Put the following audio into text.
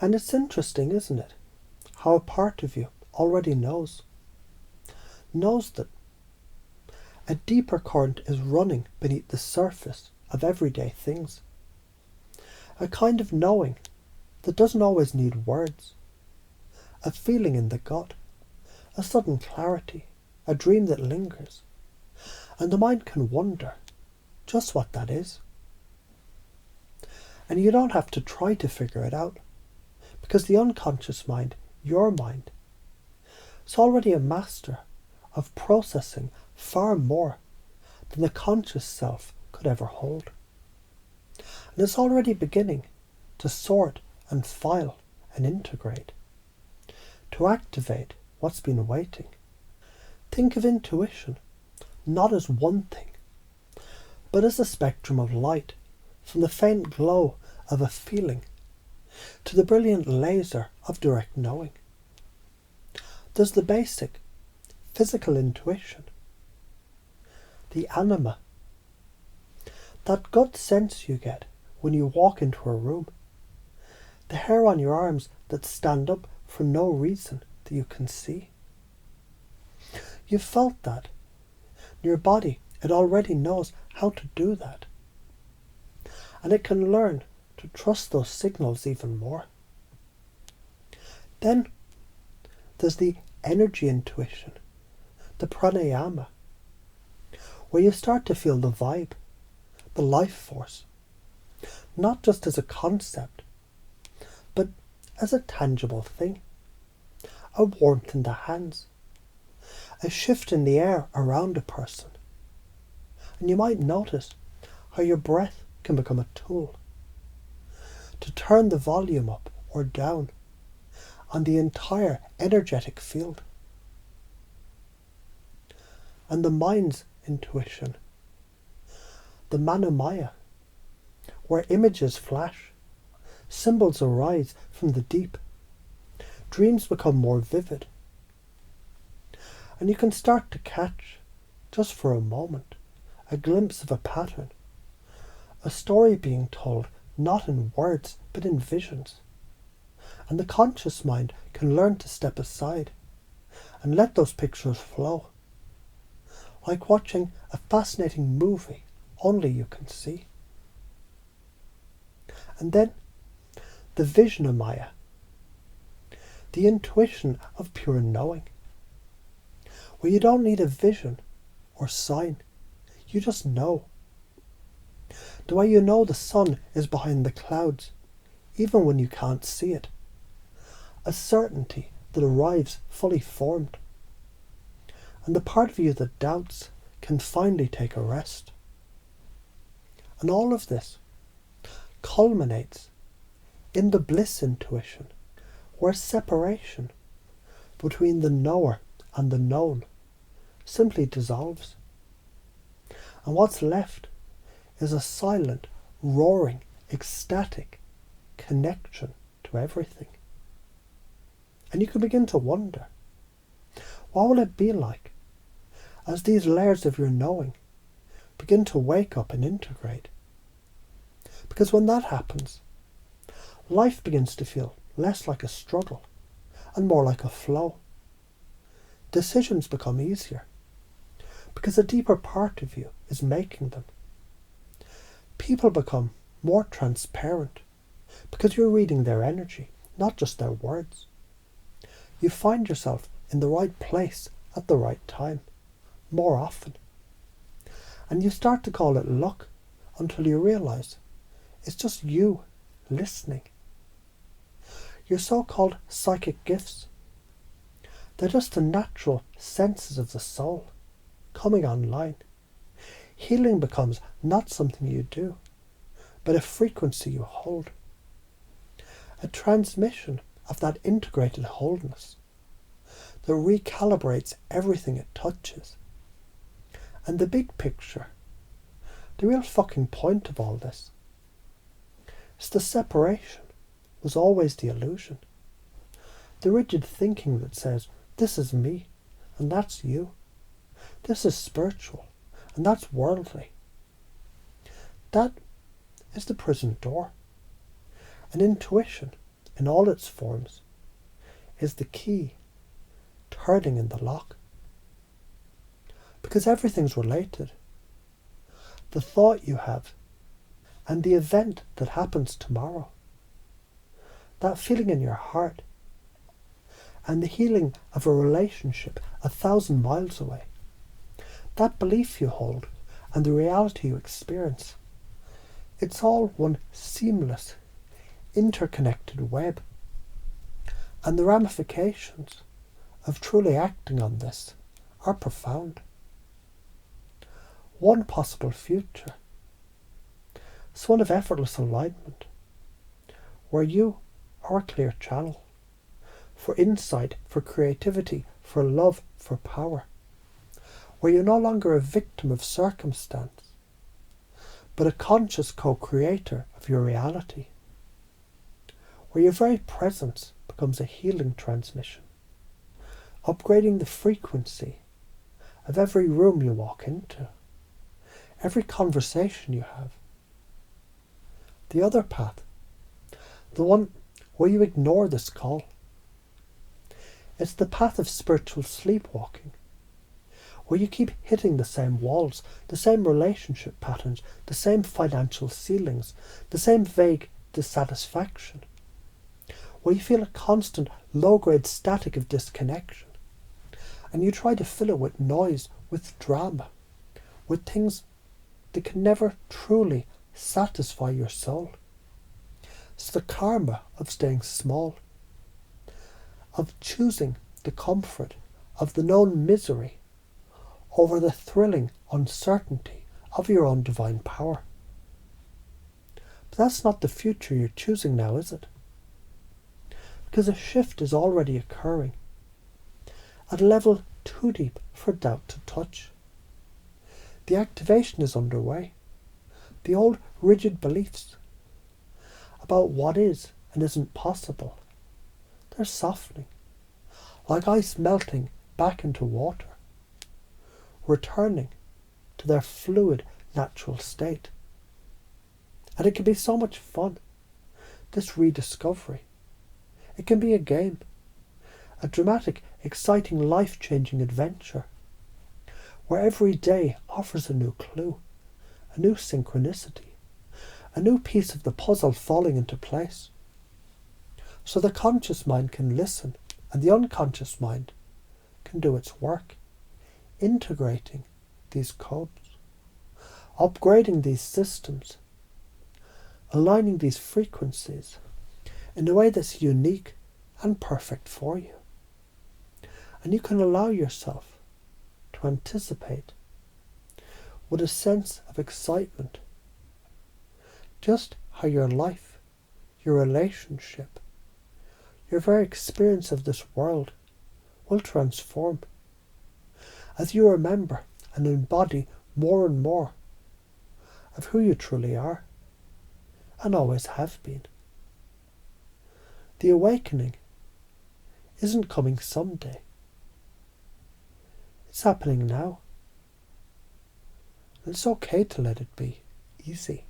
And it's interesting, isn't it, how a part of you already knows that a deeper current is running beneath the surface of everyday things. A kind of knowing that doesn't always need words. A feeling in the gut, a sudden clarity, a dream that lingers. And the mind can wonder just what that is. And you don't have to try to figure it out, because the unconscious mind, your mind, is already a master of processing far more than the conscious self could ever hold. And it's already beginning to sort and file and integrate, to activate what's been waiting. Think of intuition not as one thing, but as a spectrum of light, from the faint glow of a feeling to the brilliant laser of direct knowing. There's the basic physical intuition, the anima, that gut sense you get when you walk into a room, the hair on your arms that stand up for no reason that you can see. You've felt that. Your body, it already knows how to do that. And it can learn to trust those signals even more. Then there's the energy intuition, the pranayama, where you start to feel the vibe, the life force, not just as a concept, but as a tangible thing. A warmth in the hands, a shift in the air around a person. And you might notice how your breath can become a tool to turn the volume up or down on the entire energetic field. And the mind's intuition, the manomaya, where images flash, symbols arise from the deep, dreams become more vivid, and you can start to catch, just for a moment, a glimpse of a pattern, a story being told not in words but in visions. And the conscious mind can learn to step aside and let those pictures flow, like watching a fascinating movie only you can see. And then the visionamaya, the intuition of pure knowing, where you don't need a vision or sign, you just know. The way you know the sun is behind the clouds, even when you can't see it. A certainty that arrives fully formed. And the part of you that doubts can finally take a rest. And all of this culminates in the bliss intuition, where separation between the knower and the known simply dissolves. And what's left is a silent, roaring, ecstatic connection to everything. And you can begin to wonder, what will it be like as these layers of your knowing begin to wake up and integrate? Because when that happens, life begins to feel less like a struggle and more like a flow. Decisions become easier because a deeper part of you is making them. People become more transparent because you're reading their energy, not just their words. You find yourself in the right place at the right time, more often. And you start to call it luck until you realise it's just you listening. Your so-called psychic gifts, they're just the natural senses of the soul coming online. Healing becomes not something you do, but a frequency you hold. A transmission of that integrated wholeness that recalibrates everything it touches. And the big picture, the real fucking point of all this, is the separation was always the illusion. The rigid thinking that says, this is me, and that's you. This is spiritual, and that's worldly. That is the prison door. And intuition in all its forms is the key turning in the lock. Because everything's related. The thought you have and the event that happens tomorrow. That feeling in your heart and the healing of a relationship 1,000 miles away. That belief you hold and the reality you experience. It's all one seamless, interconnected web. And the ramifications of truly acting on this are profound. One possible future is one of effortless alignment, where you are a clear channel for insight, for creativity, for love, for power, where you're no longer a victim of circumstance, but a conscious co-creator of your reality, where your very presence becomes a healing transmission, upgrading the frequency of every room you walk into, every conversation you have. The other path, the one where you ignore this call, it's the path of spiritual sleepwalking, where you keep hitting the same walls, the same relationship patterns, the same financial ceilings, the same vague dissatisfaction, where you feel a constant low-grade static of disconnection, and you try to fill it with noise, with drama, with things that can never truly satisfy your soul. It's the karma of staying small, of choosing the comfort of the known misery over the thrilling uncertainty of your own divine power. But that's not the future you're choosing now, is it? Because a shift is already occurring at a level too deep for doubt to touch. The activation is underway. The old rigid beliefs about what is and isn't possible, they're softening, like ice melting back into water, returning to their fluid natural state. And it can be so much fun, this rediscovery. It can be a game, a dramatic, exciting, life-changing adventure, where every day offers a new clue, a new synchronicity, a new piece of the puzzle falling into place. So the conscious mind can listen and the unconscious mind can do its work, integrating these codes, upgrading these systems, aligning these frequencies in a way that's unique and perfect for you. And you can allow yourself to anticipate with a sense of excitement just how your life, your relationship, your very experience of this world will transform as you remember and embody more and more of who you truly are and always have been. The awakening isn't coming someday. It's happening now. And it's okay to let it be easy.